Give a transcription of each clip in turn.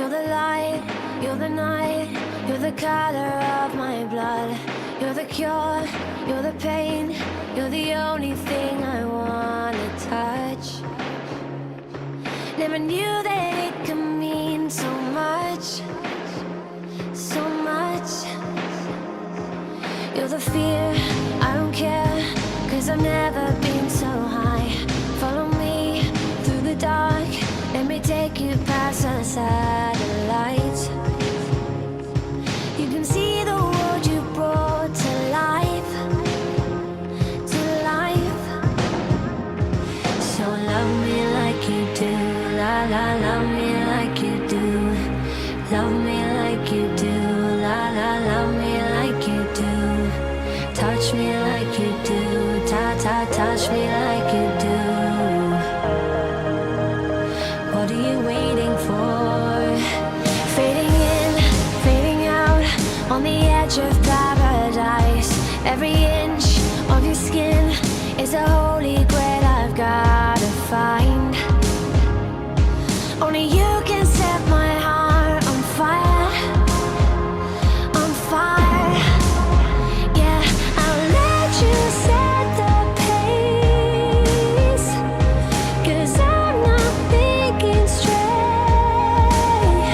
You're the light, you're the night, you're the color of my blood. You're the cure, you're the pain, you're the only thing I wanna touch. Never knew that it could mean so much, so much. You're the fear, I don't care, 'cause I've never been so high. Follow me through the dark, let me take you past the satellites. You can see the world you brought to life, to life. So love me like you do, la la, love me like you do. Love me like you do, la la, love me like you do. Touch me like you do, ta ta, touch me like you do. What are you waiting for? Fading in, fading out, on the edge of paradise. Every inch of your skin is a holy grail I've gotta find. Only you can set my heart on fire, on fire. Yeah, I'll let you set the pace, 'cause I'm not thinking straight.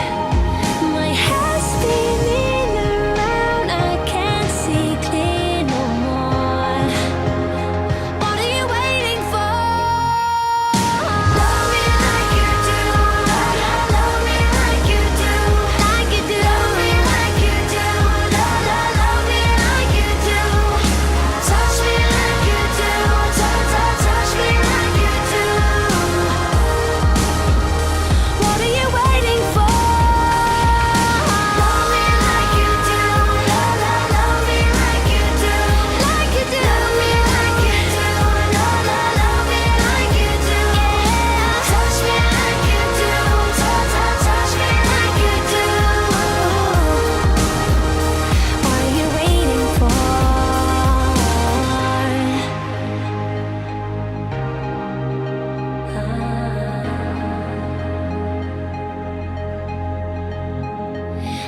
My head's spinning around, I can't see clear no more. What are you waiting for? Love me like you do, la la, love me like you do, like you do. Love me like you do, la la, love me like you do. Touch me like you do, touch me like you do. What are you waiting for? Love me like you do, la la, love me like you do, like you do. Love me like you do, la la, love me like you do. Yeah, touch me like you do, touch me like you do. What are you waiting for?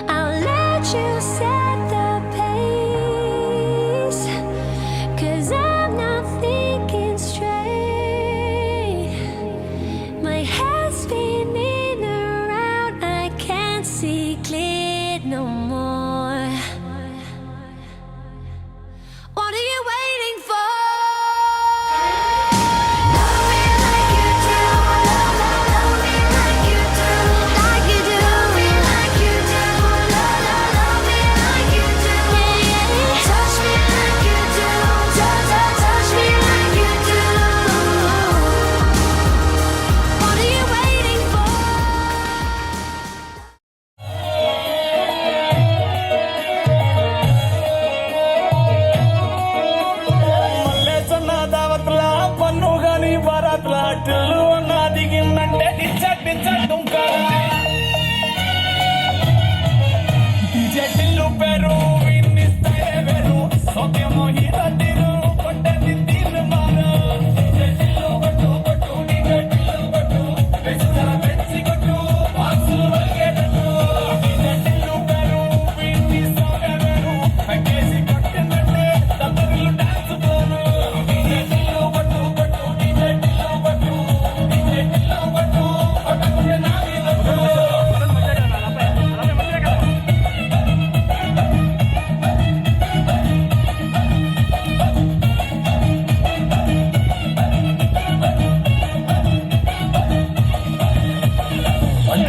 I'll let you set the pace, 'cause I'm not thinking straight. My head's spinning around, I can't see clear no more. What are you waiting for? Love me like you do, la la, love me like you do, like you do. Love me like you do, la la, love me like you do. Yeah, touch me like you do, touch me like you do. What are you waiting for? మల్లేసన్న దావత్ల పన్ను గాని బారాత్ల టిల్లు అన్న దిగిందంటే Dumka DJ Tillu పేరు విన్నిస్తాయే వేరు సోకేమో hero కొట్టని తీరు మారు DJ Tillu కొట్టు కొట్టు డీజే టిల్లు కొట్టు పెంచుతా పెంచి కొట్టు బాక్సులు వలిగేటట్టు డీజే టిల్లు పేరు విన్నిస్తాయే వేరు పెట్టేసి కొట్టిందంటే తప్పరిల్లు డాన్స్ పోరు డీజే టిల్లు కొట్టు కొట్టు డీజే టిల్లు కొట్టు డీజే టిల్లు కొట్టు కొట్టకుంటే నా మీద కొట్టు.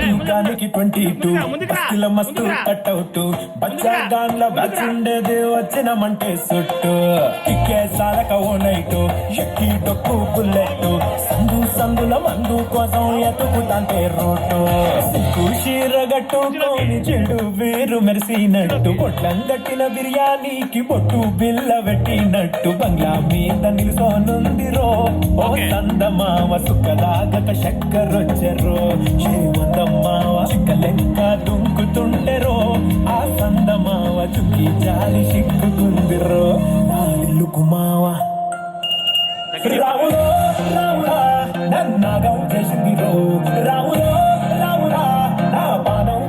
యుగానికి 22 బస్తిల మస్తు కట్అవుట్ బచ్చా గాన్ల బ్యాచ్ ఉండేది వచ్చినమంటే సుట్టు కిక్కే సాలక ఓ నైటు ఎక్కి డొక్కు బుల్లెట్ సందు సందుల మందు కోసం ఎతుకుతాంటే రోడ్డు సిక్కు చీరగట్టుకోని చెడు వేరు మెరిసినట్టు పొట్లం గట్టిన బిర్యానీకి బొట్టు బిల్ల పెట్టినట్టు బంగ్లా మీద నిలుసోనుందిరో ఓ సందమావ సుక్కలాగక చక్కరొచ్చెరో శ్రీమందమ్మావ చిక్కలెక్క దుంకుతుండెరో ఆ సందమావ చుక్కి జాలి సిక్కుకుందిరో నా ఇల్లుకు మావ రావులో రావులా నన్నాగం చేసిందిరో రావులో రావులా నా పానం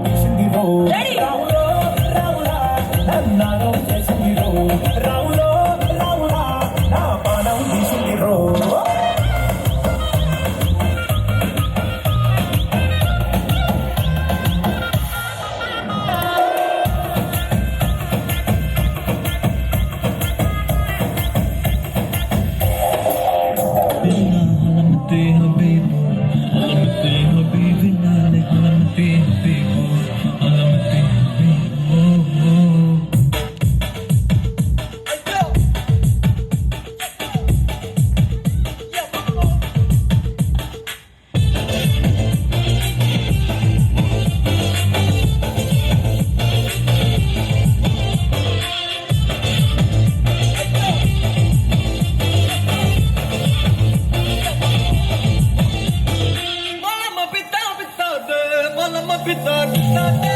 పాలమ్మ పిత్త పిత్తాతే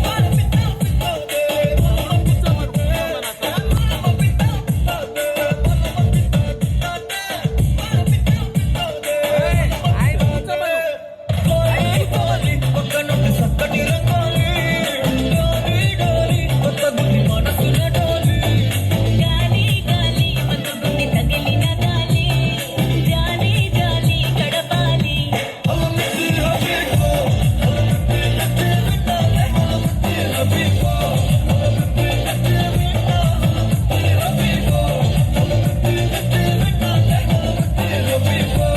పాల పిత్త పిత్తాతే పాలమ్మ పిత్త పిత్తాతే పాలమ్మ పిత్త పిత్తాతే పాలమ్మ పిత్త పిత్తాతే పాల పిత్త పిత్తాతే ఐ కూర్చోమను కోలి ఒక్కనొక్క సక్కటి రంగాలి గాలి గాలి కొత్త గుడి మనసున డాలి గాలి గాలి మత్తుగుండి తగిలిన గాలి జాలి జాలి గడపాలి అలమితి హబీబో అలమితి విట్టాలే అలమితి హబీబో అలమితి విట్టాలే హబీబో అలమితి విట్టాలే అలమితి హబీబో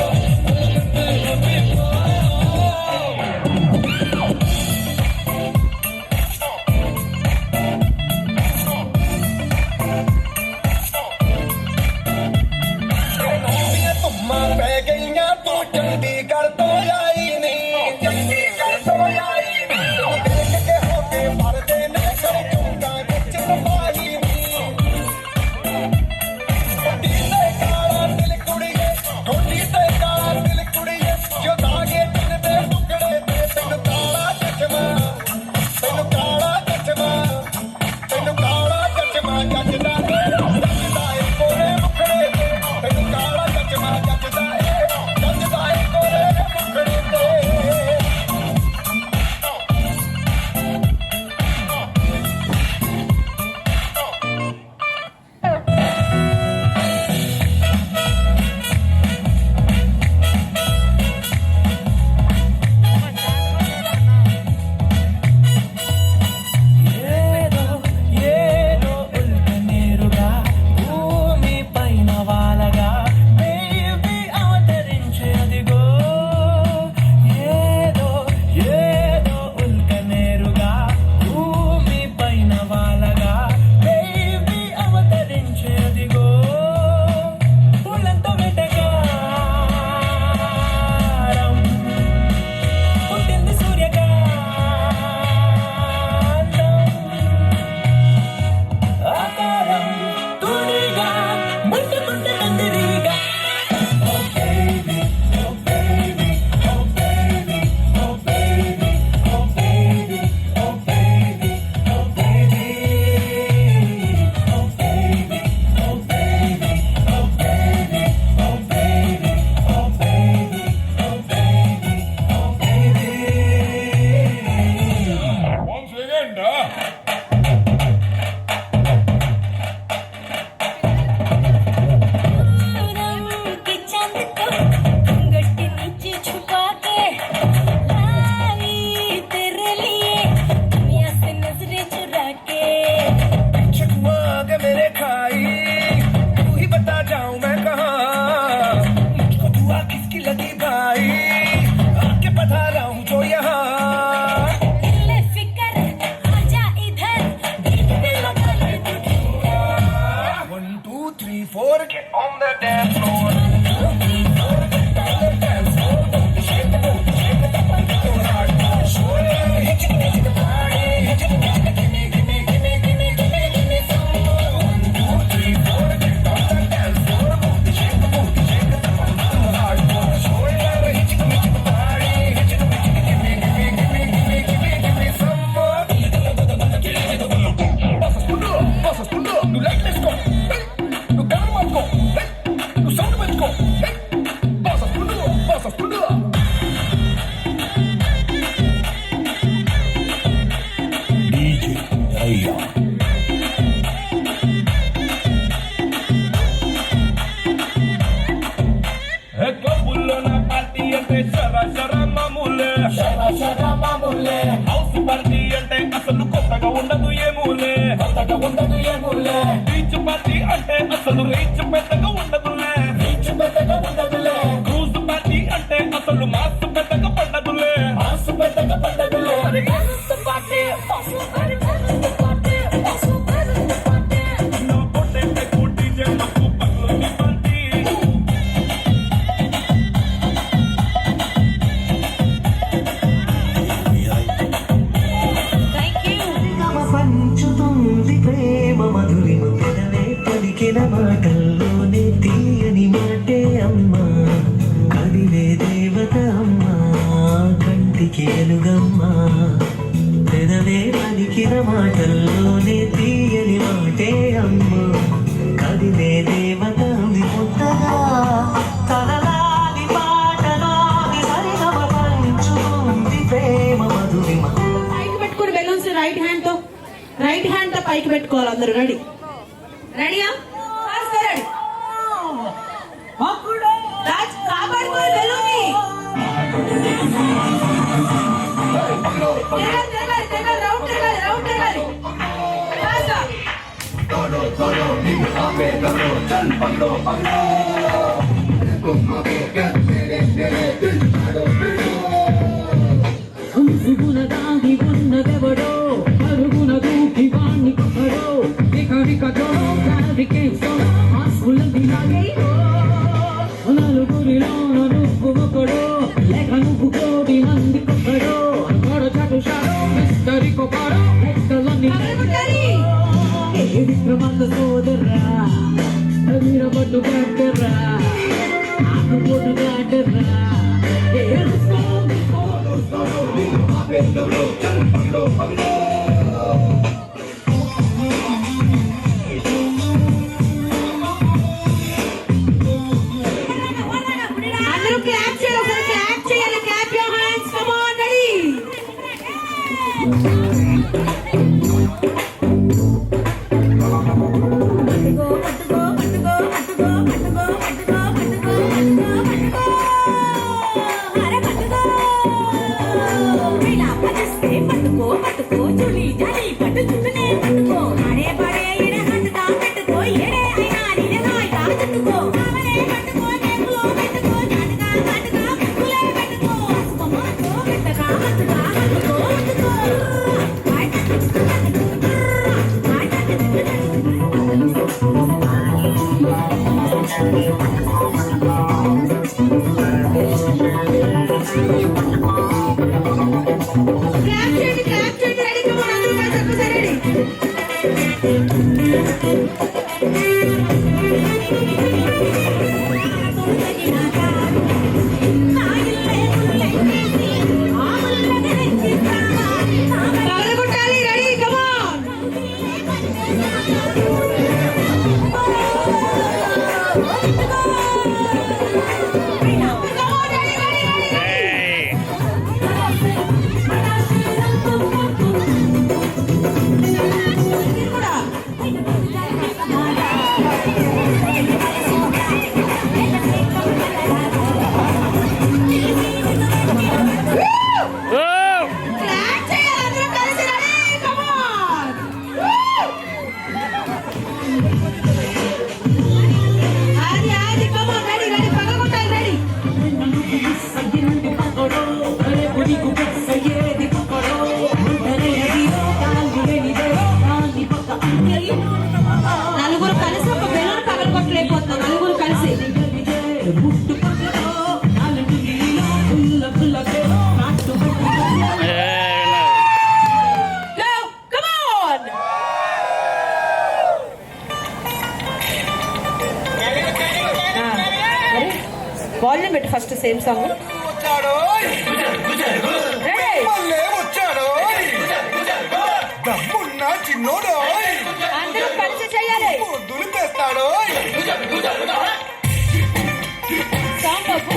అలమితి హబీబో तुम पै गईयां तू चंडीगढ़ तो आई नहीं चंडीगढ़ तो आई नहीं देख के होके मरदे ने कर चुका कुछ पाई नहीं कोटी ते काला दिल कुड़िए कोटी ते काला दिल कुड़िए जो दागे दिल दे टुकड़े ते तेन काला चचमा जचदा जचदा कोरे मुखड़े ते तेन काला चचमा जचदा कोरे मुखड़े ते ఏదో ఏదో ఉల్కనేరుగా భూమి పైన వాలగా బేబీ అవతరించే అదిగో ఏదో ఏదో ఉల్కనేరుగా భూమి పైన వాలగా బేబీ అవతరించే అదిగో పూలంతో వెటకారం పుట్టింది సూర్యకాంతం ఆకారం తూనిగా మంటుకుంటే నందిరిగా Oh baby, oh baby, oh baby, oh baby, oh baby, oh baby, oh baby, oh baby, oh baby, oh baby, oh baby, oh baby, oh baby, oh baby. Once again, की चांद को घूंघट नीचे छुपा के लाई तेरे लिए दुनिया से नजरें चुरा के चकुआ के मेरे खाई तू ही बता जाऊं मैं कहाँ मुझको दुआ किसकी लगी भाई आके पता रहा हूँ जो यहाँ दिल फिकर आजा इधर दिल लगा ले तुझे 1 2 3 4 get on the dance floor నువ్వు లైట్ వేసుకో నువ్వు గరం పట్టుకో నువ్వు సౌండ్ పెంచుకో బాస క్లబ్బుల్లో నా పార్టీ అంటే షరా మామూలే హౌస్ పార్టీ అంటే అసలు కొత్తగా ఉండదు ఏమూలే బీచ్ పార్టీ అంటే అసలు రీచ్ పెద్దగా ఉండదులే క్రూజ్ పార్టీ అంటే అసలు మాస్ పెద్దగా పండదులే నా పొట్టేస్తే కూటి జమ్మకు పక్కలోని పార్టీ थैंक यू పంచుతుంది ప్రేమ మధురిమ తెలుగమ్మా పెదవే పలికిన మాటల్లోనే తీయని మాటే అమ్మా కదిలే దేవత కొత్తగా తనలాలి పాటలోని సరిగమ పంచుకుంది ప్రేమ మధురిమ. పైకి పెట్టుకుని బెలూన్స్ రైట్ హ్యాండ్ తో పైకి పెట్టుకోవాలి అందరూ. రెడీయా? రెడీ. కాపాడుకోవాలి బెలూన్ని. రౌండ్ తిరగాలి. హంసుగుణ దాగి ఉన్నదెవడో అరుగున దూకి వాణ్ణి కొట్టడో ఇకరికతో కారికేసో ఆస్కులది లాగేయో నలుగురిలోన నువ్వు ఒకడో లేక నువ్వు కోటి మంది కొట్టడో గొడ చటుషాడో మిస్టరీ కొపాడో ఎక్కలని ఏ విక్రమంద సోదరా వీరబట్టు కట్టరా ఆకు పొట్టు కట్టరా అందరూ క్లాప్ చేయాలి. Clap your hands. Come on. Ready. పట్టుకో చులి జాలి పట్టు చుట్టనే పట్టుకో ఆడే పాడే ఎడే హంటగా పెట్టుకో ఎడే అయినా నినే హాయిగా చుట్టుకో ఆమనే పట్టుకో టేబులో పెట్టుకో జాటగా జాటగా పులే పెట్టుకో సుమమాతో పెట్టగా హత్తుగా హత్తుకో హత్తుకో క్లాప్ చేయండి. రెడీ. Come on. అందరూ కలిసి ఒకసారి రెడీ. పగలగొట్టాలి. రెడీ. Come on. క్లాప్ చేయాలి. అందరూ కలిసి రెడీ. Come on. అది కమ్ ఆన్. రెడీ. పగలగొట్టాలి. రెడీ. నలుగురు కలిసి ఒక బెలూన్ పగలగొట్టలేకపోతున్నారు. నలుగురు కలిసి Go! Come on! వాల్యూమ్ పెట్టు ఫస్ట్. Same song. అందరూ కలిసి చేయాలి. సాంగ్ బాబు.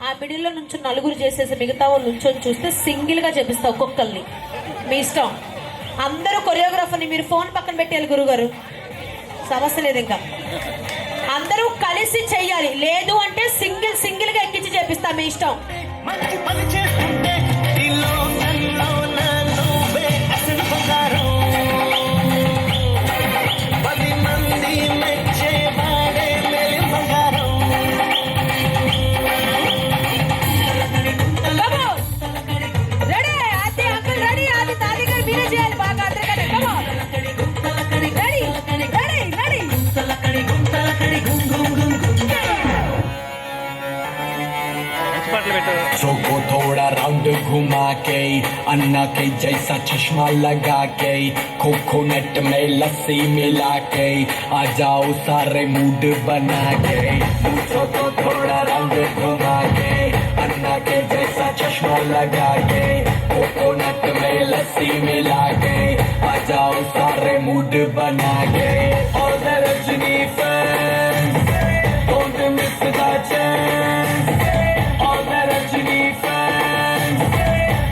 ఆ మిడిల్లో నుంచి నలుగురు చేసేసి మిగతా వాళ్ళు నుంచొని చూస్తే సింగిల్ గా చేపిస్తా ఒక్కొక్కరిని. మీ ఇష్టం. అందరూ కొరియోగ్రాఫర్ని మీరు ఫోన్ పక్కన పెట్టేయాలి. గురుగారు సమస్య లేదు. ఇంకా అందరూ కలిసి చెయ్యాలి. లేదు అంటే సింగిల్ గా ఎక్కించి చేపిస్తా. మీ ఇష్టం. మంచి పని చేస్తుంటే నీలో నన్ను నువ్వే అసలు బంగారం 10 మంది మెచ్చేవాడే మేలి బంగారం. రెడీ. అది అంకుల్ రెడీ. అది తాది గారు మీరే చేయాలి బాగా. అందరికీ కమ్ ఆన్. రెడీ. चोको थोड़ा राउंड घुमा के अन्ना के जैसा चश्मा लगा के कोकोनट में लस्सी मिला के आ जाओ सारे मूड बना के चोको थोड़ा राउंड घुमा के अन्ना के जैसा चश्मा लगा के कोकोनट में लस्सी मिला के आ जाओ सारे मूड बना के और the Rajni fans don't miss the chance all the Rajni fans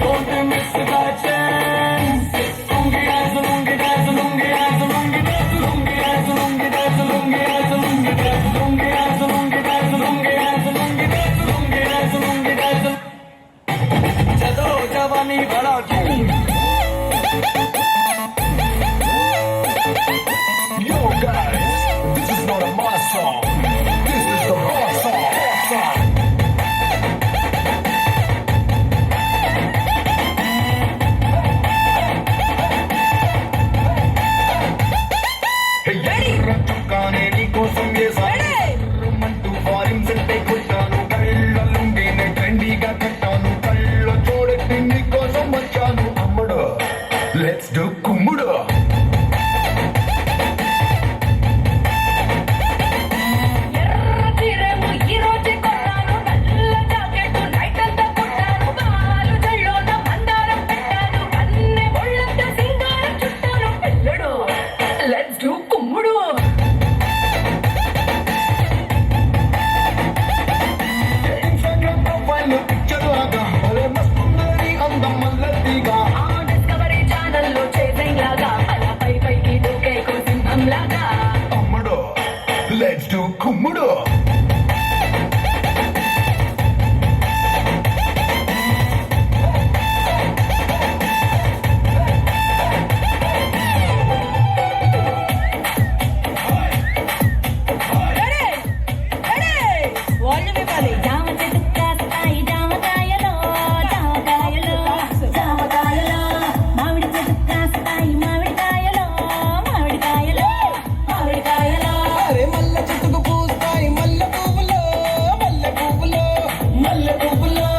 don't miss the chance lungi dance lungi dance lungi dance lungi dance lungi dance lungi dance lungi dance lungi dance lungi dance lungi dance lungi dance lungi dance lungi dance lungi dance चलो जवानी बड़ा Yo guys, this is not a mass song. This is the boss song. చుక్కానే నీకోసం మంటూ foreign సెట్టే కొట్టాను కళ్ళలుండినే ట్రెండీగా కట్టాను కళ్ళ చూడట్టి నీకోసం వచ్చాను అమ్ముడు లెట్స్ డూ కుమ్ముడు ఇన్స్టాగ్రామ్ ప్రొఫైల్ పిక్చర్ లాగా భలే మస్తుందని అందం మల్లతిగా అమ్ముడు లెట్స్ డూ కుమ్ముడు వాల్యూమ్ ఇవ్వాలి. జామ చెట్టు కాస్తాయి జామకాయలో జామకాయలో జామకాయలో మామిడి చెట్టు కాస్తాయి మామిడికాయలో మామిడికాయలో మామిడికాయలో అరే మల్ల చెట్టుకు పూస్తాయి మల్లె పువ్వులో మల్లె పువ్వులో మల్లె పువ్వులో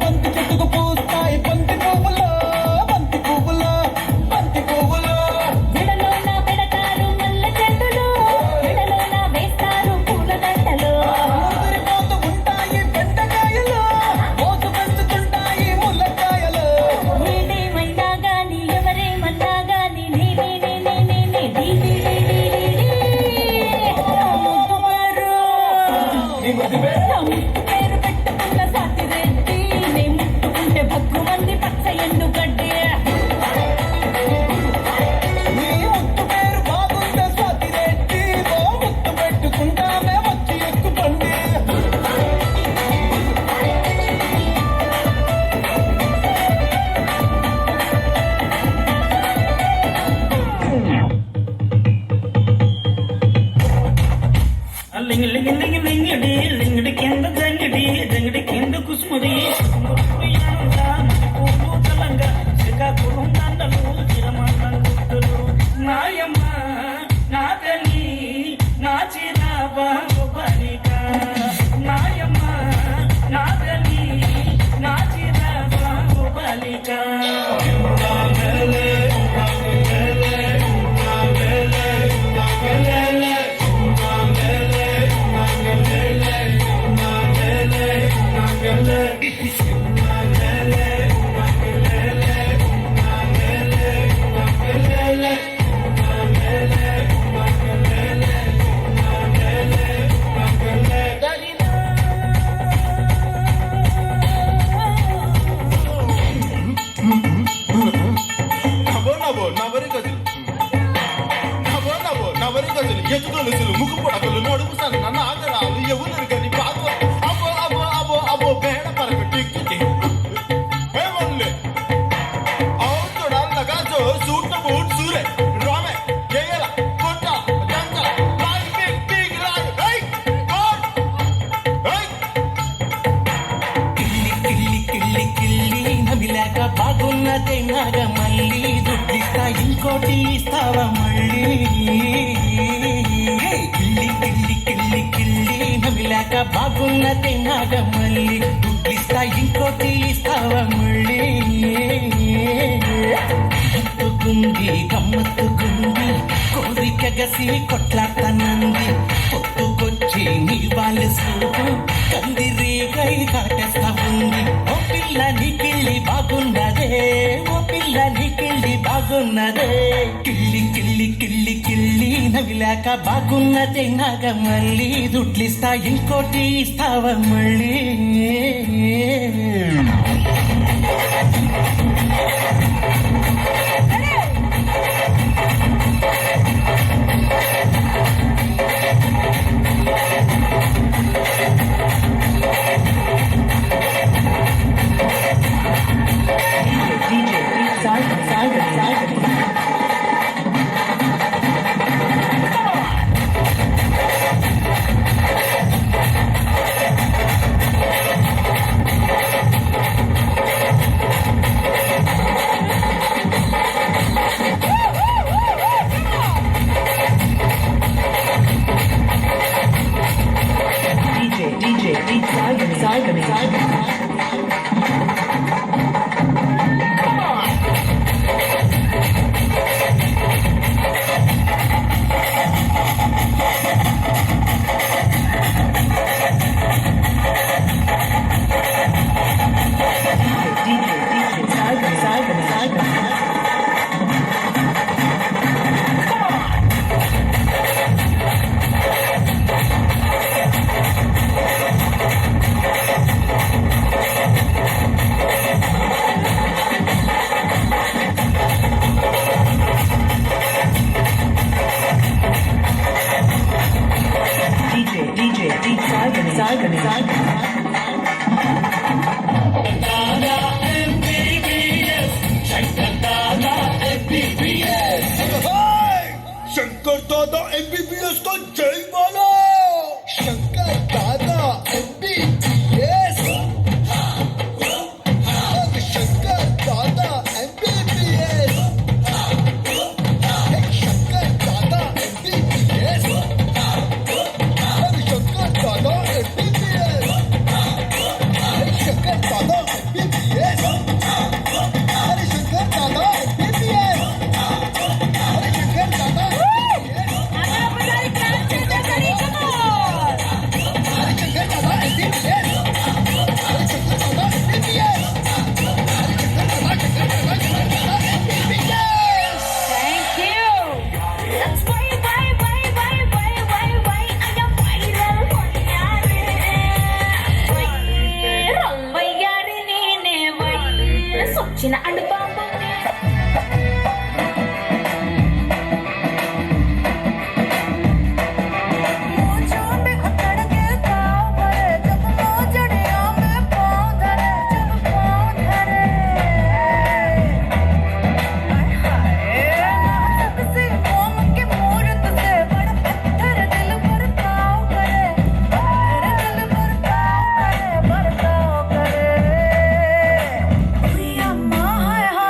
బంతి చెట్టుకు పూస్తాయి బంతి పువ్వులో బంతి పువ్వులో బంతి పువ్వులో జడలోన పెడతారు మల్లె చెట్టులు జడలోన వేస్తారు పూల దండలు ముదిరిపోతూ ఉంటాయి బెండకాయలు మోసు పెంచుతుంటాయి ముల్లకాయలు నేనేమైనా గాని ఎవరేమన్నా గాని నేనే పేరు పెట్టుకున్న సాతిరెడ్డి నే ముట్టుకుంటే భక్కు మంది పచ్చ ఎండు గడ్డి నీ ముత్తు పేరు బాగుంటే సతిరెడ్డి ఓ ముత్తు పెట్టుకుంటామే వచ్చి ఎక్కుపండి లింగి లింగి లింగి లింగిడి లింగిడి కింద జంగిడి జంగిడి కింద కుసుముడి తెలంగా శ్రీకాకుళం దండలు చిరమండం గుర్తులు నాయమ్మ నాదని నా చిరాబా బాలిక నాయమ్మ నాదని నా చిరాబా బాలిక ఎత్తుకొలుసులు ముక్కు పొడకలు నడుపు సన్న నాగరాలు ఎవరు గని పాత అబో అబో అబో అబో బేడ పరక టిక్కి ఏమన్లే అవుతోడల్లగా జో సూట్ బూట్ సూరే రామే ఏయల కొట్ట దంగ లాగ్ బిగ్ బిగ్ లాగ్ హై గోడ్ హై కిల్లి కిల్లి కిల్లి నవిలాక బాగున్నదే నాగ మళ్ళీ దుడ్డిస్తా ఇంకోటి ఇస్తావా మళ్ళీ కిల్లి కిల్లి కిల్లి కిల్లి నవిలాక బాగున్నదే నాగ మళ్ళీ దుడ్డిస్తా ఇంకోటి ఇస్తావా మళ్ళీ గుంది గమ్మత్తుకుంది కోరిక గసి కొట్లాడతానంది పొత్తుకొచ్చి నీ వాళ్ళ సూపు కందిరీగై కాటేస్తా ఉంది బాగున్నదే కిళ్ళి కిళ్ళి కిళ్ళి కిళ్ళి నవిలాక బాగున్నదే నాగమల్లి దుడ్లిస్తా ఇంకోటి ఇస్తావా మళ్ళీ శంకర్ దాదా ఎంబీబీఎస్ తో జై బాలా Shankar Dada MBBS Shankar Dada MBBS Shankar Dada MBBS Shankar Dada MBBS Shankar Dada MBBS Shankar Dada MBBS thank you. That's why I am viral వయ్యారి నేనే సొచ్చిన అండు బాంబు हाय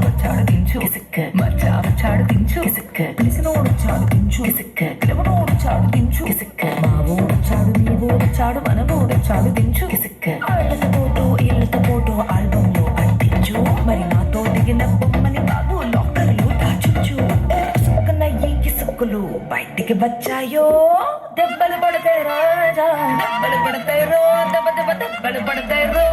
వచ్చాడు దించు కిసిక్క మచ్చా వచ్చాడు దించు కిసిక్క పిలిసినోడు వచ్చాడు దించు కిసిక్క పిలవనోడు వచ్చాడు దించు కిసిక్క మావోడు వచ్చాడు నీవోడు వచ్చాడు మనవోడు వచ్చాడు దించు కిసిక్క ఇళ్ళతో ఫోటో ఆల్బమ్ లో అంటించు మరి నాతో దిగిన బొమ్మని బాబు లాకర్లో దాచుచు సుక్కనయ్యి కిసుక్కులు బయటికి వచ్చాయో దెబ్బలు పడతాయి రాజా దెబ్బలు పడతాయి రో దెబ్బ దెబ్బ దెబ్బలు పడతాయి రో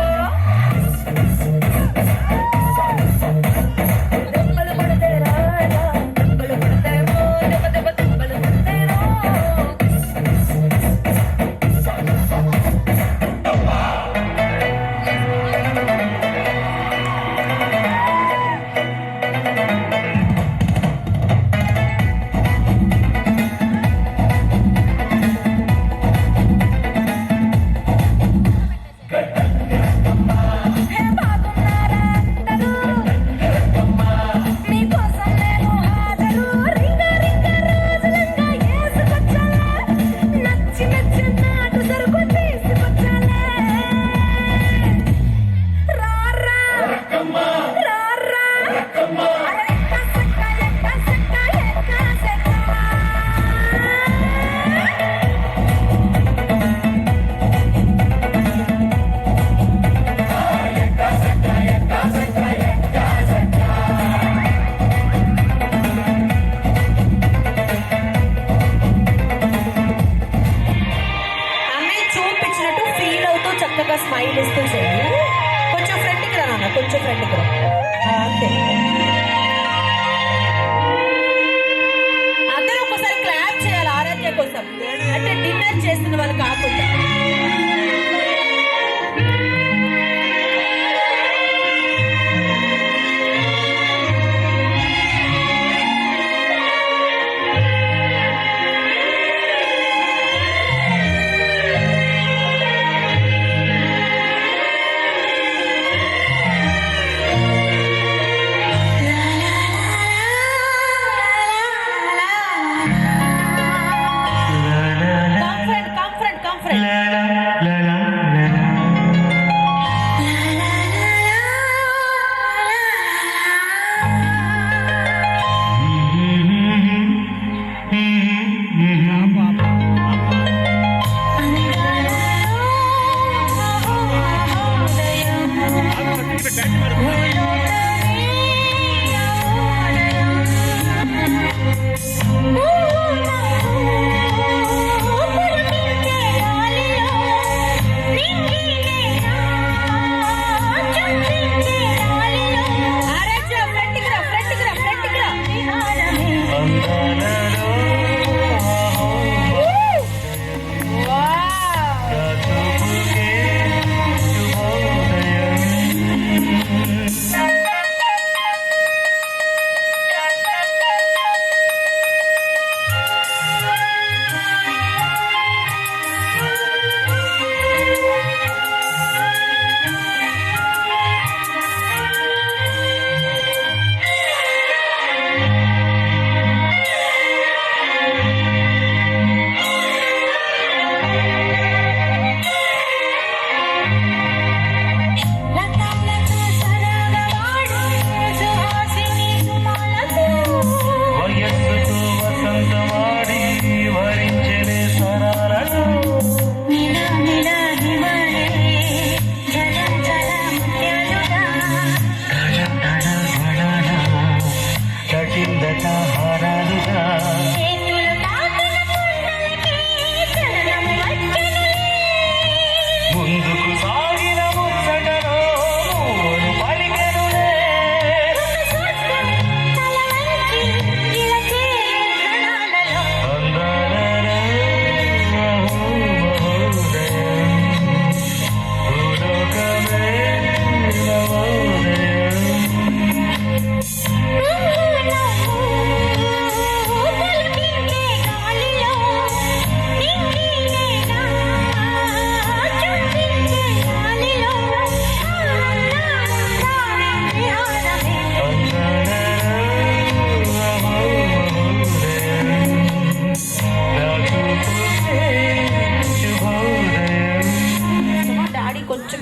చక్కగా స్మైల్ ఇస్తూ చేయండి. కొంచెం ఫ్రంట్కి రా నాన్న, కొంచెం ఫ్రంట్కి రా. అంతే. అందరూ ఒకసారి క్లాప్ చేయాలి ఆరాధ్య కోసం, అంటే డిన్నర్ చేస్తున్న వాళ్ళు కాకుండా.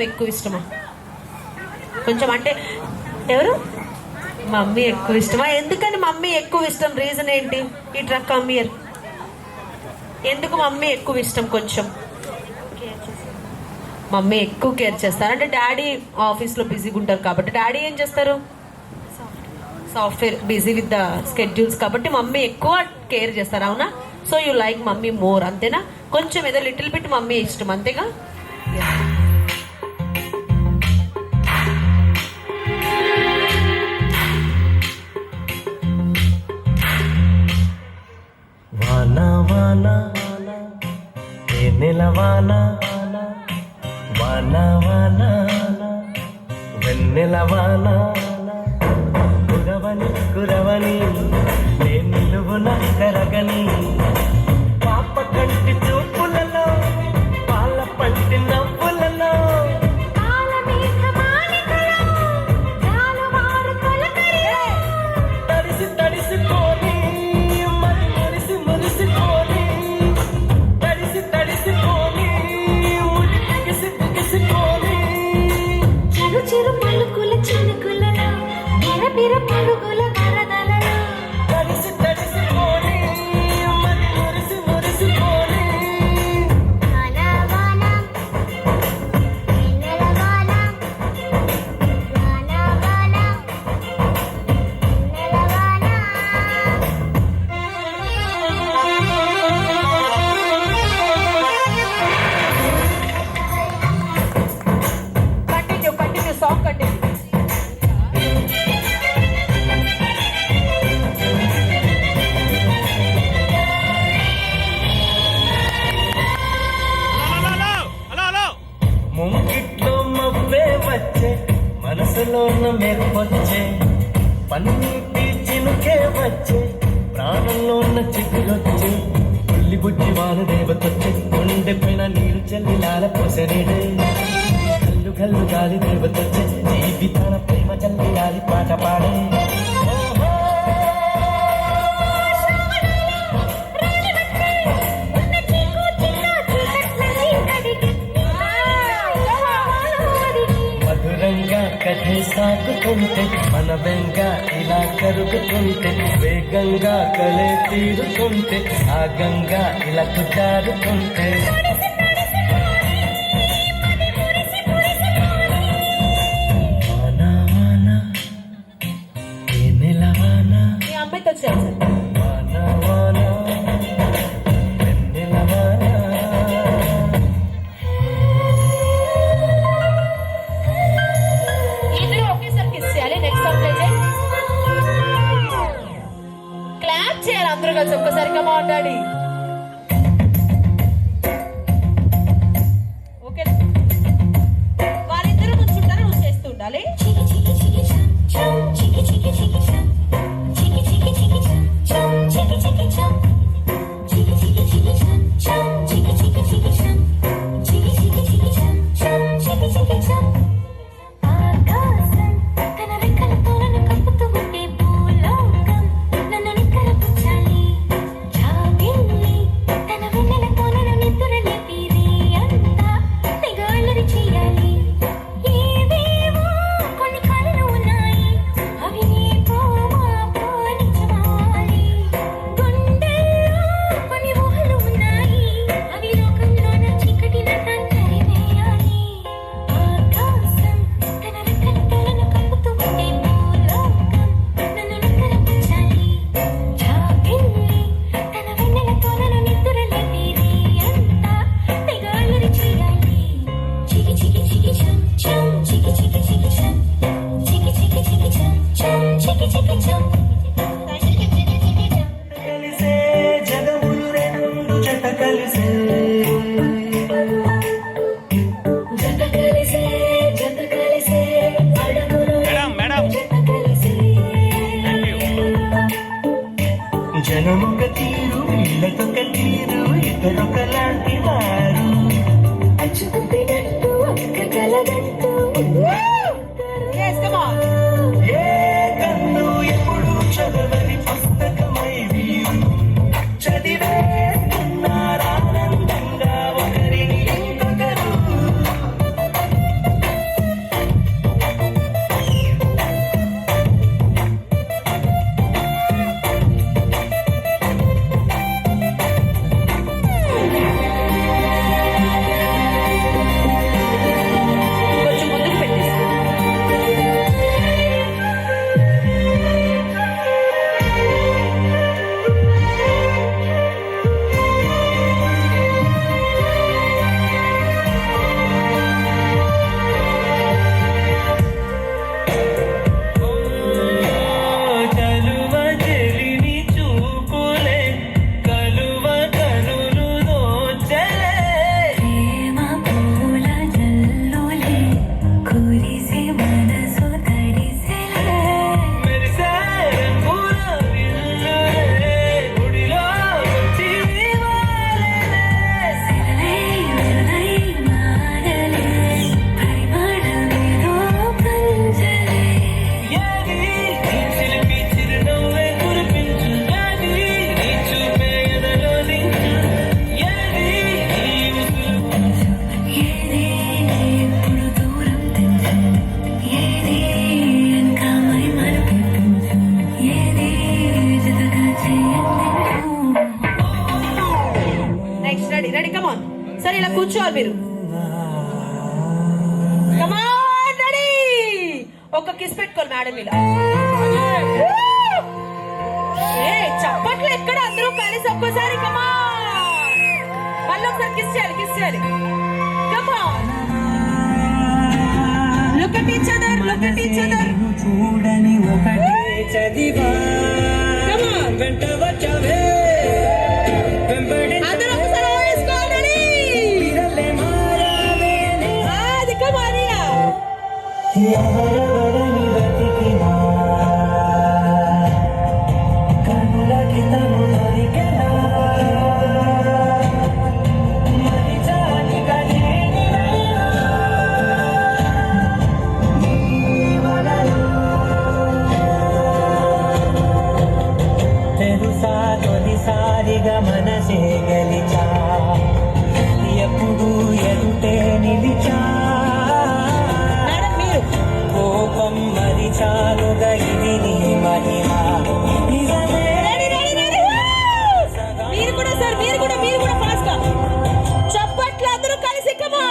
ఎక్కువ ఇష్టమా కొంచెం, అంటే ఎవరు మమ్మీ ఎక్కువ ఇష్టమా? ఎందుకని మమ్మీ ఎక్కువ ఇష్టం? రీజన్ ఏంటి? ఇట్రా కమ్ హియర్. ఎందుకు మమ్మీ ఎక్కువ ఇష్టం? కొంచెం మమ్మీ ఎక్కువ కేర్ చేస్తారు అంటే డాడీ ఆఫీస్లో బిజీగా ఉంటారు కాబట్టి. డాడీ ఏం చేస్తారు? Software, busy with the schedules కాబట్టి మమ్మీ ఎక్కువ కేర్ చేస్తారు, అవునా? So you like mummy more, అంతేనా? కొంచెం ఏదో లిటిల్ బిట్ మమ్మీ ఇష్టం, అంతేగా? వానా వానా నెల వానా వానా వానా వెన్నెల వానా కురవని కురవని నేను నిలువున కరగని పాప కంటి చూపులలో పాల పంటి నవ్వులలో తడిసి తడిసిపోని మరి మురిసి మురిసిపోని తడిసి తడిసిపోని ముడి బిగిసి బిగిసిపోని చిరు చిరు పలుకుల చినుకులలో బిర బిర పలుకుల వరదలలో తడిసి తడిసిపోని మరి మురిసి మురిసిపోని వాన వాన వెన్నెల వాన వాన వాన వెన్నెల వాన. Continue song continue. ముంగిట్లో మబ్బే వచ్చే మనసులోన మెరుపొచ్చే పన్నీటి చినుకే వచ్చే ప్రాణంలోన చిగురొచ్చే పుల్లి బుజ్జి వాన దేవతొచ్చే గుండె పైన నీరు చల్లి లాల పోసనేడే గల్లు గల్లు గాలి దేవతొచ్చే జీవితాల ప్రేమ చల్లి గాలి పాట పాడే మధురంగా కథే సాగుతుంటే మన బెంగ ఇలా కరుగుతుంటే వేగంగా కలే తీరుతుంటే ఆ గంగా ఇలా తుటారుతుంటే వానా వానా ఏ నెల వానా మీ అమ్మాయితో వచ్చారు సార్. వానా వానా వెన్నెల వానా ఇద్దరు ఒకేసారి కిస్ చేయాలి. నెక్స్ట్ సాంగ్ ప్లే చేయి. క్లాప్ చేయాలి అందరూ కలిసి ఒక్కసారిగా మాట్లాడి. ఓకే, వారిద్దరూ కూర్చుంటారు, నువ్వు చేస్తూ ఉండాలి. చికి చికి చికి చం చం చికి చికి చికి చం చికి చికి చికి చం చం చికి చికి చం చికి చికి చికి చం చం చికి చికి చికి చం చికి చికి చికి చం చం చికి చికి చం. ఆకాశం తన రెక్కలతో నన్ను కప్పుతూ ఉంటే భూలోకం నన్ను నిక్కరపుచ్చాలి. జాబిల్లి తన వెన్నెలతో నన్ను నిద్రలేపి రేయంతా నిగాళ్ళని చేయాలి. ఏవేవో కొన్ని కలలు ఉన్నాయి, అవి నీతో మాతో నిజమవ్వాలి. గుండెల్లో కొన్ని ఊహలు ఉన్నాయి, అవి లోకంలోన చీకటినంతా తరివేయాలి. ఆకాశం తన రెక్కలతో నన్ను కప్పుతూ ఉంటే భూలోకం నన్ను నిక్కరపుచ్చాలి. జాబిల్లి తన వెన్నెలతో నన్ను నిద్రలేపి రేయంతా నిగాళ్ళని చేయాలి. చికి చికి చికి చం చం చికి చికి చికి చం చికి చికి చికి చం చం చికి చికి చం చికి చికి చికి చం. కలిసే జగములు రెండు జత కలిసే జత కలిసే అడుగులు జత కలిసే. జనముక తీరు వీళ్ళకొక తీరు ఇద్దరొకలాంటి వారు అచ్చుకుంటున్నట్టు ఒక్క కలగంటూ Yes, come on. ఏ కన్ను ఎప్పుడు మీరు రెడీ ఒక కిస్ పెట్టుకోవాలి మేడం ఇలా చప్పట్లు ఎక్కడ అందరూ కలిసి ఒక్కసారి మళ్ళీ ఒకసారి కిస్ చేయాలి లుక్ అట్ ఈచ్ అదర్ చూడని ఒకటే చదివా వెంట వచ్చావే అందరూ ఒకసారి వేసుకోవాలి అది కమారియా కనులకి తను దొరికెనా మరి జాలి కలిగిన తెలుసా తొలిసారిగా మనసే గెలిచా ఎప్పుడు ఎదుటే నిలిచా కోపం మరి చాలుగా ఇది నీ మహిమా మీరు కూడా ఫాస్ట్ గా చప్పట్లు అందరూ కలిసి కమా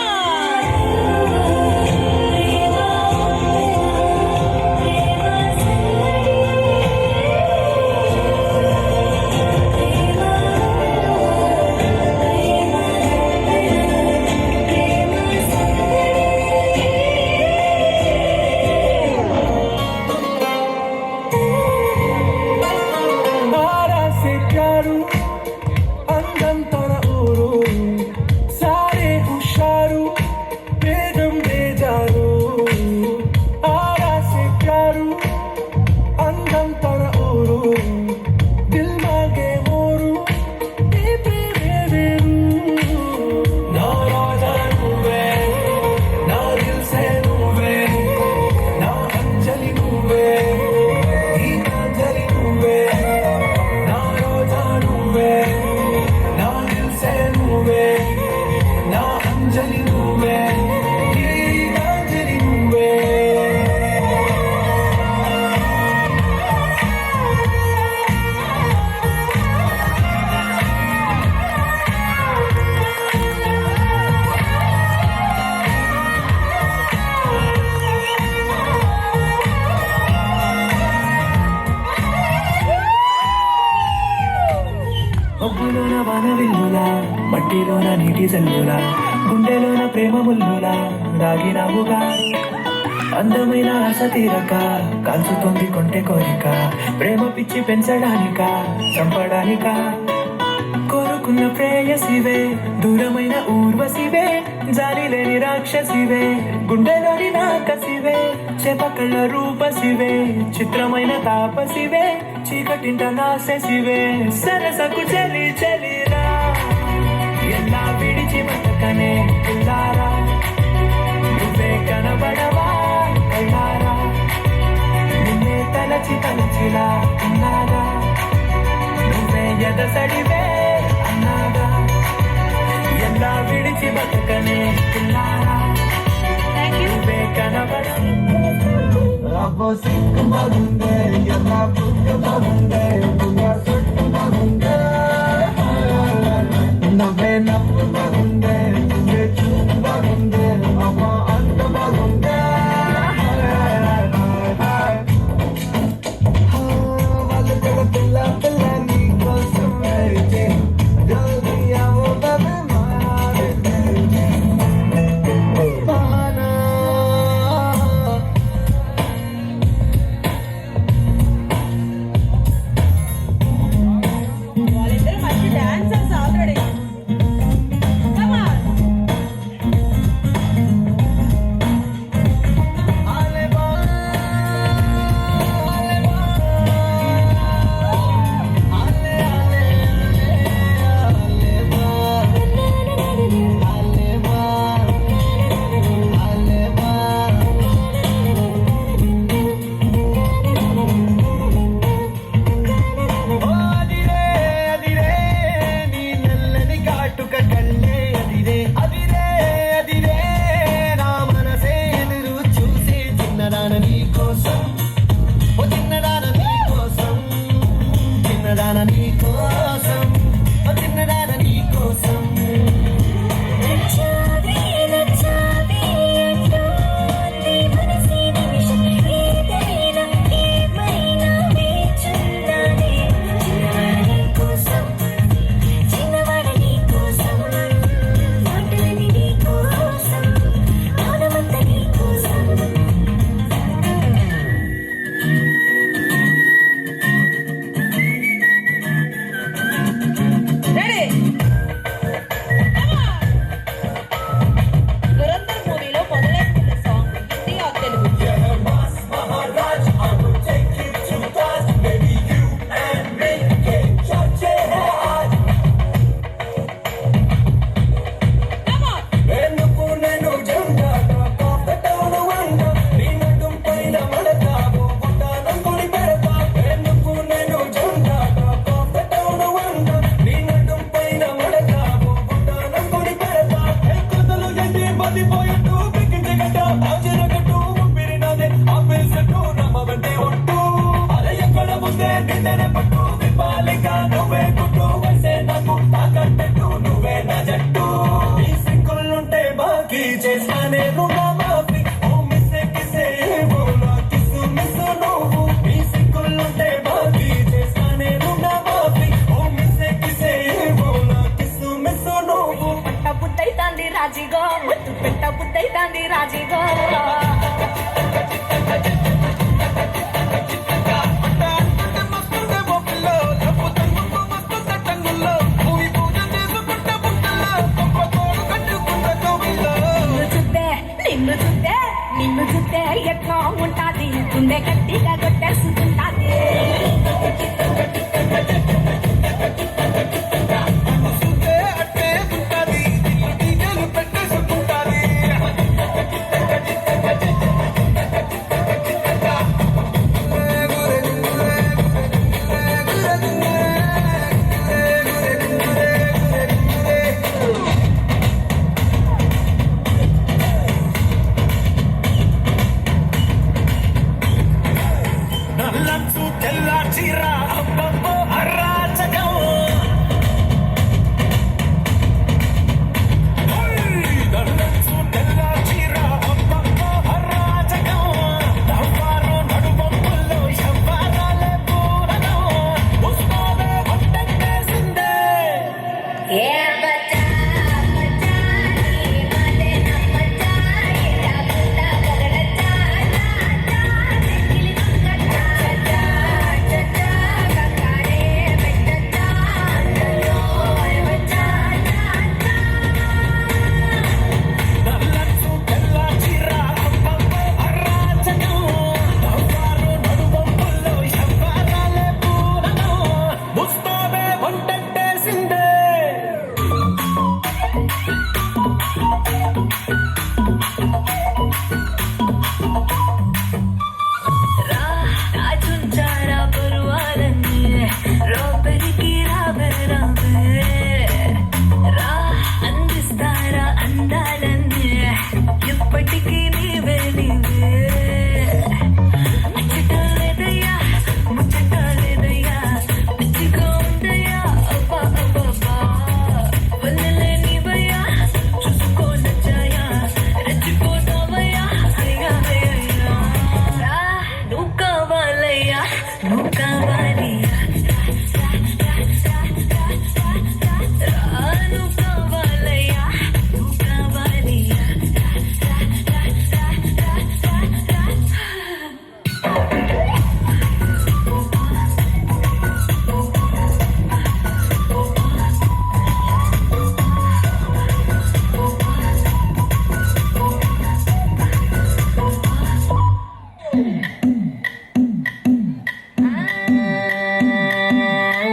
ఒగ్గులోన వానవిల్లులా మట్టిలోన నీటి జల్లులా గుండెలోన ప్రేమ ముల్లులా దాగినావుగా అందమైన ఆశ తీరక కాల్చుతోంది కొంటె కోరిక ప్రేమ పిచ్చి పెంచడానిక చంపడానిక కోరుకున్న ప్రేయసివే దూరమైన ఊర్వశివే జాలి లేని రాక్షసివే గుండెలోని నాకసివే చేపకళ్ళ రూపసివే చిత్రమైన తాపసివే చీకటింట నాశసివే సరసకు చలి చలిరా ఎలా విడిచి బతకనే పిల్లారా నువ్వే కనబడవా కళ్ళారా నిన్నే తలచి తలచిలా ఉన్నాగా నువ్వే ఎదసడివే అన్నాగా ఎలా విడిచి బతకనే పిల్లారా నువ్వే కనబడ నవ్వే నవ్వు బాగుందే నువ్వే చూపు బాగుందే అమ్మ అంత బాగుందే వాళ్ళ పిల్ల పిల్ల నీ కోసం అయితే జల్దీ ఆవో బాబే మారే బహానా ముందే దిద్దెన పట్టు విపాలిక నువ్వే గుట్టు వస్తే నాకు తాకట్టట్టు నువ్వే నా జట్టు ఈ సిక్కులుంటే బాకీ చేస్తానే రుణా మాఫీ ఓ మిస్సే కిసే బోలా కిస్సు మిస్సు నువ్వు ఈ సిక్కులుంటే బాకీ చేస్తానే రుణా మాఫీ ఓ మిస్సే కిసే బోలా కిస్సు మిస్సు నువ్వు పట్ట బుద్ధైతాంది రాజీగో ముద్దు పెట్ట బుద్ధైతాంది రాజీగో నిన్ను చూస్తే ఎట్లా ఉంటాది గుండె గట్టిగా కొట్టేసుకుంటాది నల్లంచు తెల్ల చీర అబ్బబ్బో అరాచకం నల్లంచు తెల్ల చీర అబ్బబ్బో అరాచకం నవ్వారు నడుబొమ్మల్లో శవ్వారాలే పూరడం ఉస్మానే ఒట్టేసిందే ఏ బచ్చా బచ్చా నీ మాటే నా బచ్చా ఏడా బుట్టా బగడచ్చా చా దిల్ కట్టా చా చా కకారే బెట్టచ్చా చలో బచ్చా చా నల్లంచు తెల్ల చీర అబ్బబ్బో అరాచకం నవ్వారు నడుబొమ్మల్లో శవ్వారాలే పూరడం ఉస్మానే ఒట్టేసిందే రాజుంచారా పరువాలన్నీ రాబరికి రాబే రా అందిస్తారా అందాలన్నీ ఎప్పటికీ నీవే నీవే అచ్చటలేదయ్యా ముచ్చటలేదయ్యా పిచ్చిగా ఉందయ్యా అబ్బా అబ్బా వల్లలే నీవయ్యా చూసుకోనచ్చాయా రెచ్చిపోతావయ్యా అయ్యా అయ్యా రా నువ్వు కావాలయ్యా నువ్వు కావాలి రా నువ్వు కావాలయ్యా నువ్వు కావాలి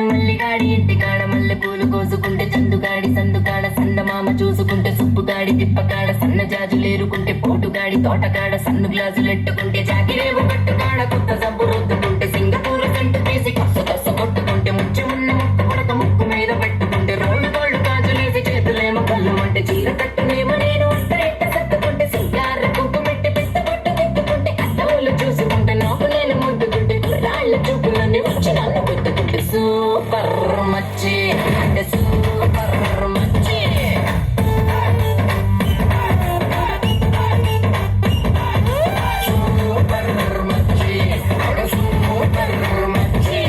మల్లిగాడి ఇంటికాడ మల్లె పూలు కోసుకుంటే చందుగాడి సందుకాడ సందమామ చూసుకుంటే సుప్పుగాడి తిప్పకాడ సన్న జాజులేరుకుంటే పోటుగాడి తోటకాడ సన్ను గ్లాసులెట్టుకుంటే జాకిరేవు పట్టుకాడ కొత్త సబ్బు రుద్దుకుంటే సింగపూర్ సెంటు తీసి కస్సు కస్సు కొట్టుకుంటే ముచ్చి ఉన్న ముక్కు పుడక ముక్కు మీద పెట్టుకుంటే రోడ్డు గోళ్ళు గాజులేసి చేతులేమో కళ్ళు అంటే చీర కట్టునేమో నేను వంట ఎట్ట సర్దుకుంటే సింగార కుంకుమెట్టి పెట్టబొట్టు తిప్పుకుంటే అద్దవులు చూసుకుంటే నాకు నేను ముద్దుకుంటే రాళ్ళ చూపులన్నీ వచ్చి నన్ను గుద్దుకుంటే సూపర్ మచ్చి అంటే సూపర్ మచ్చి సూపర్ మచ్చి అంటే సూపర్ మచ్చి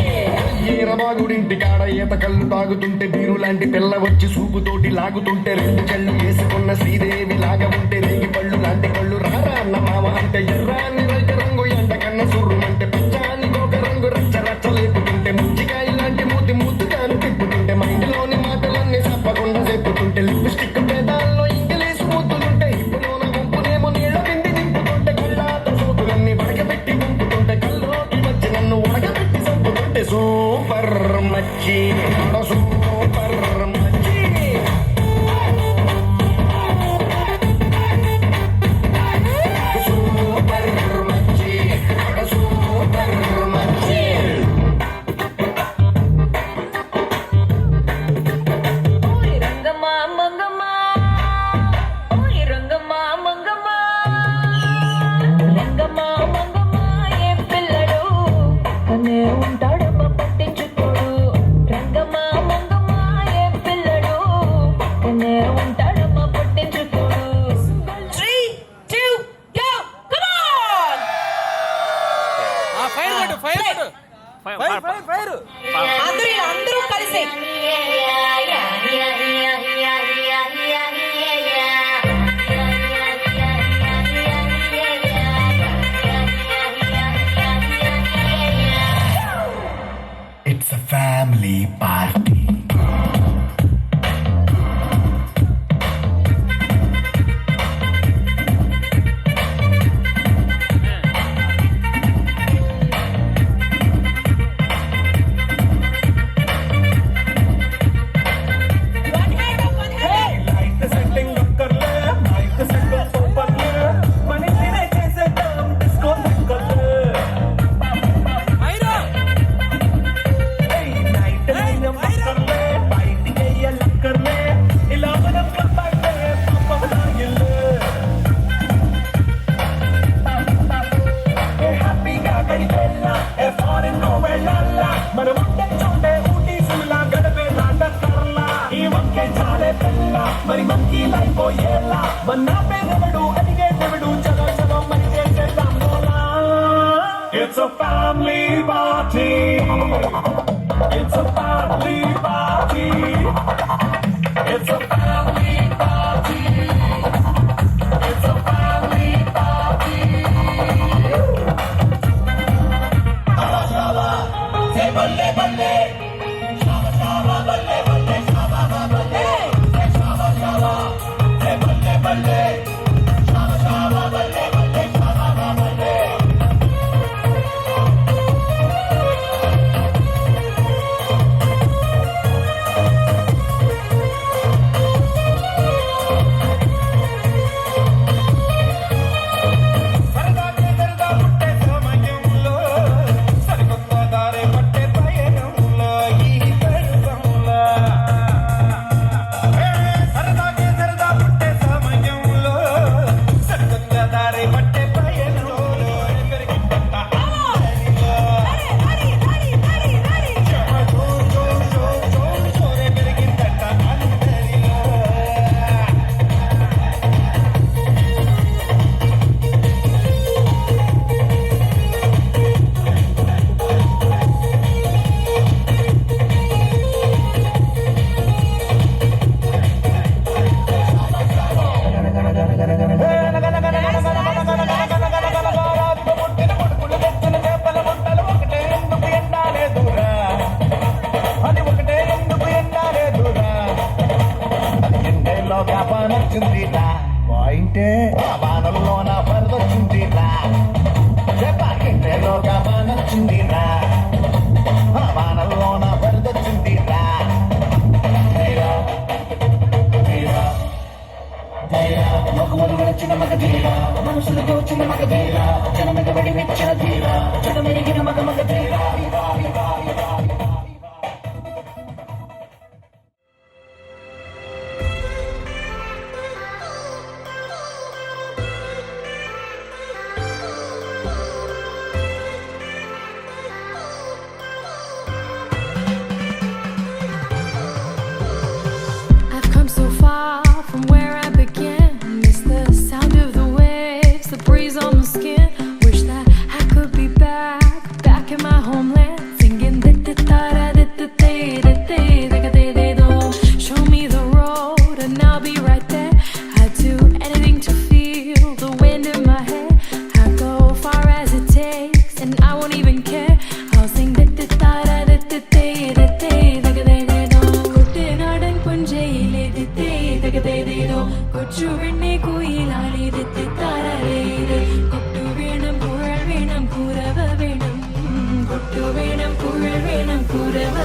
ఈరబాగుడింటి కాడ ఈత కళ్ళు తాగుతుంటే బీరు లాంటి పిల్ల వచ్చి సూపుతోటి లాగుతుంటే రెండు కళ్ళు వేసుకున్న శ్రీదేవి లాగా ఉంటే రేగి పళ్ళు లాంటి కళ్ళు రారా అన్న మామ అంటే ఎర్రాని రైతు రంగు ఎండ కన్న సుర్రుమంటే పచ్చాని గోక రంగు రచ్చ రచ్చ లేపుతుంటే ముచ్చికాయ లాంటి మూతి ముద్దుగాను తిప్పుతుంటే మైండ్లోని మాటలన్నీ చెప్పకుండా చెప్పుతుంటే లిప్స్టిక్ పేదాల్లో ఇంగ్లీష్ ముద్దులుంటే ఇప్పులోన గుంపునేమో నీళ్ళ పిండి నింపుతుంటే కళ్ళాతో సోకులన్నీ వడకబెట్టి గుంపుతుంటే కల్లోకి వచ్చి నన్ను ఉడకబెట్టి చంపుతుంటే సూపర్ మచ్చి సూపర్ మచ్చి సూపర్ మచ్చి సూపర్ మచ్చి ఓయ్ రంగమ్మ మంగమ్మ ఓయ్ రంగమ్మ మంగమ్మ రంగమ్మ మంగమ్మ ఏ పిల్లడు అనే ఉంటాడు అందరూ కలిసి It's a family party. మరి మంకీ లైఫ్ ఎలా మన్నా పేదవడు అడిగేటవడు చలో చలో మరి చేసేద్దాం లోలా. It's a family party. It's a family party. It's a family party. It's a family party. Shaba shaba, say balle balle. Shaba shaba, balle balle, shaba balle. Shaba shaba, say balle balle. Shaba shaba, balle balle, shaba balle. వచ్చిందిరా పాయింటే వానల్లోన వరదొచ్చిందిరా చెప్పాకింటేలో గమనొచ్చిందిరా వానల్లోన వరదొచ్చిందిరా మొక్కుమలు వచ్చిన మగ ధీరా మనసులకు వచ్చిన మగ ధీరా జనమెగబడి మెచ్చిన ధీరా జనమెరిగిన మగ మగ ధీరా. I've come so far from where I began. Miss the sound of the waves, the breeze on my skin. Wish that I could be back in my homeland, singing show me the road and I'll be right there. I'd do anything to feel the wind in my hair. I'd go far as it takes and I won't even care. I'll sing കൊച്ചു വെണ്ണെ കുയിലാളി കൊട്ടു വേണം കുഴൽ വേണം കുരവ വേണം കൊട്ടു വേണം കുഴൽ വേണം കുരവ